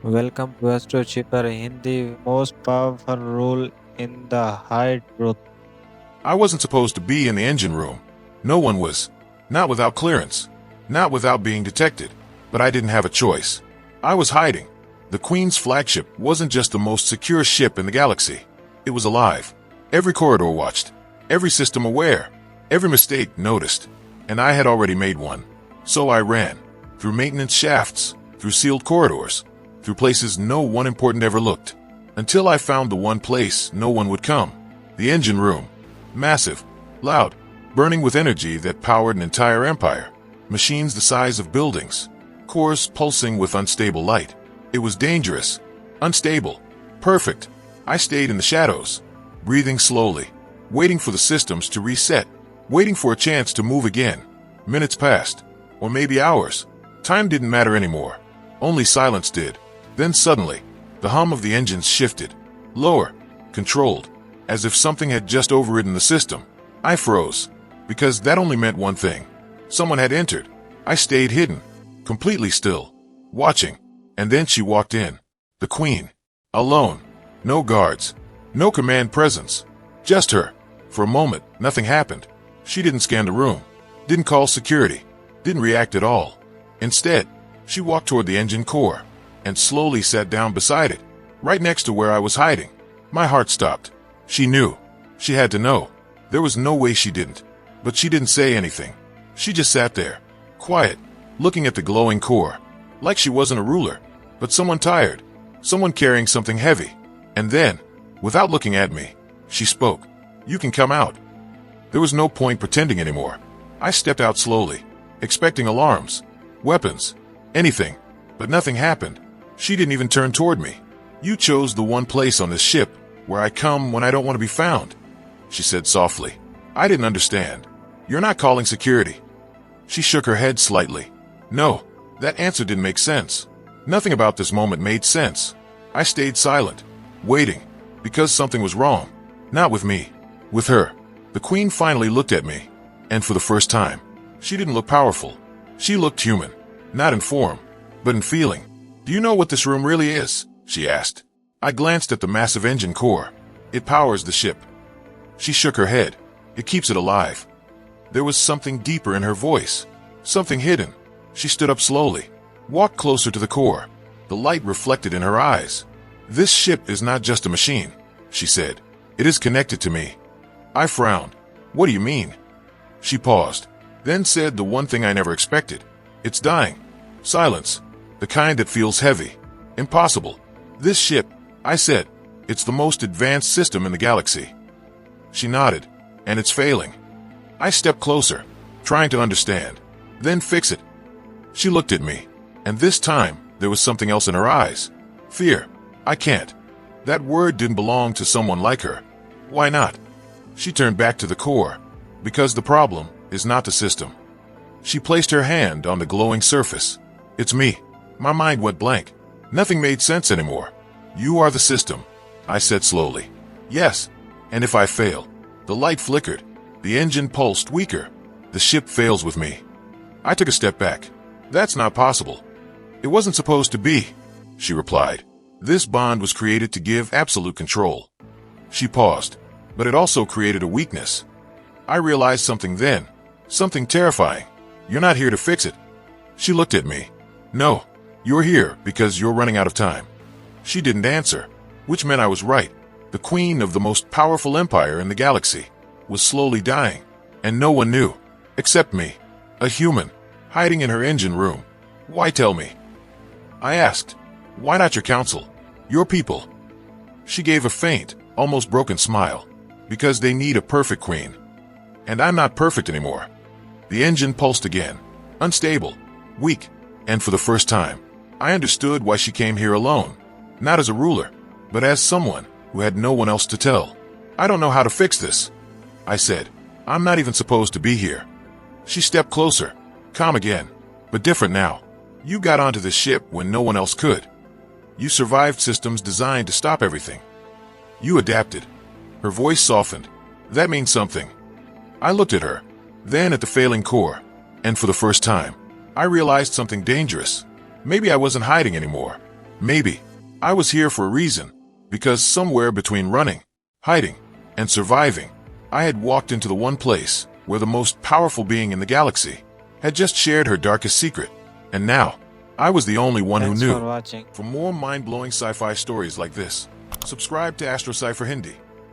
Welcome to Astro Cheaper Hindi, most powerful rule in the high truth. I wasn't supposed to be in the engine room. No one was. Not without clearance. Not without being detected. But I didn't have a choice. I was hiding. The Queen's flagship wasn't just the most secure ship in the galaxy. It was alive. Every corridor watched. Every system aware. Every mistake noticed. And I had already made one. So I ran. Through maintenance shafts. Through sealed corridors. Through places no one important ever looked. Until I found the one place no one would come. The engine room. Massive, loud, burning with energy that powered an entire empire. Machines the size of buildings. Cores pulsing with unstable light. It was dangerous. Unstable. Perfect. I stayed in the shadows. Breathing slowly. Waiting for the systems to reset. Waiting for a chance to move again. Minutes passed. Or maybe hours. Time didn't matter anymore. Only silence did. Then suddenly, the hum of the engines shifted. Lower. Controlled. As if something had just overridden the system. I froze. Because that only meant one thing. Someone had entered. I stayed hidden. Completely still. Watching. And then she walked in. The Queen. Alone. No guards. No command presence. Just her. For a moment, nothing happened. She didn't scan the room. Didn't call security. Didn't react at all. Instead, she walked toward the engine core. And slowly sat down beside it. Right next to where I was hiding. My heart stopped. She knew. She had to know. There was no way she didn't. But she didn't say anything. She just sat there, quiet, looking at the glowing core. Like she wasn't a ruler, but someone tired. Someone carrying something heavy. And then, without looking at me, she spoke. "You can come out." There was no point pretending anymore. I stepped out slowly, expecting alarms, weapons, anything. But nothing happened. She didn't even turn toward me. "You chose the one place on this ship where I come when I don't want to be found," she said softly. I didn't understand. "You're not calling security." She shook her head slightly. No, that answer didn't make sense. Nothing about this moment made sense. I stayed silent, waiting, because something was wrong. Not with me, with her. The Queen finally looked at me, and for the first time, she didn't look powerful. She looked human, not in form, but in feeling. "Do you know what this room really is?" she asked. I glanced at the massive engine core. "It powers the ship." She shook her head. "It keeps it alive." There was something deeper in her voice. Something hidden. She stood up slowly. Walked closer to the core. The light reflected in her eyes. "This ship is not just a machine," she said. "It is connected to me." I frowned. "What do you mean?" She paused. Then said the one thing I never expected. "It's dying." Silence. The kind that feels heavy. Impossible. "This ship," I said. "It's the most advanced system in the galaxy." She nodded. "And it's failing." I stepped closer, trying to understand. "Then fix it." She looked at me. And this time, there was something else in her eyes. Fear. "I can't." That word didn't belong to someone like her. "Why not?" She turned back to the core. "Because the problem is not the system." She placed her hand on the glowing surface. "It's me." My mind went blank. Nothing made sense anymore. "You are the system," I said slowly. "Yes. And if I fail?" The light flickered. The engine pulsed weaker. "The ship fails with me." I took a step back. "That's not possible." "It wasn't supposed to be," she replied. "This bond was created to give absolute control." She paused. "But it also created a weakness." I realized something then. Something terrifying. "You're not here to fix it." She looked at me. "No. You're here because you're running out of time." She didn't answer, which meant I was right. The queen of the most powerful empire in the galaxy was slowly dying, and no one knew, except me, a human, hiding in her engine room. "Why tell me?" I asked. "Why not your council? Your people?" She gave a faint, almost broken smile. "Because they need a perfect queen. And I'm not perfect anymore." The engine pulsed again, unstable, weak, and for the first time, I understood why she came here alone, not as a ruler, but as someone who had no one else to tell. "I don't know how to fix this," I said. "I'm not even supposed to be here." She stepped closer, calm again, but different now. "You got onto this ship when no one else could. You survived systems designed to stop everything. You adapted." Her voice softened. "That means something." I looked at her, then at the failing core, and for the first time, I realized something dangerous. Maybe I wasn't hiding anymore. Maybe. I was here for a reason, because somewhere between running, hiding, and surviving, I had walked into the one place where the most powerful being in the galaxy had just shared her darkest secret. And now, I was the only one who Thanks for knew. watching. For more mind-blowing sci-fi stories like this, subscribe to Astro Cipher Hindi.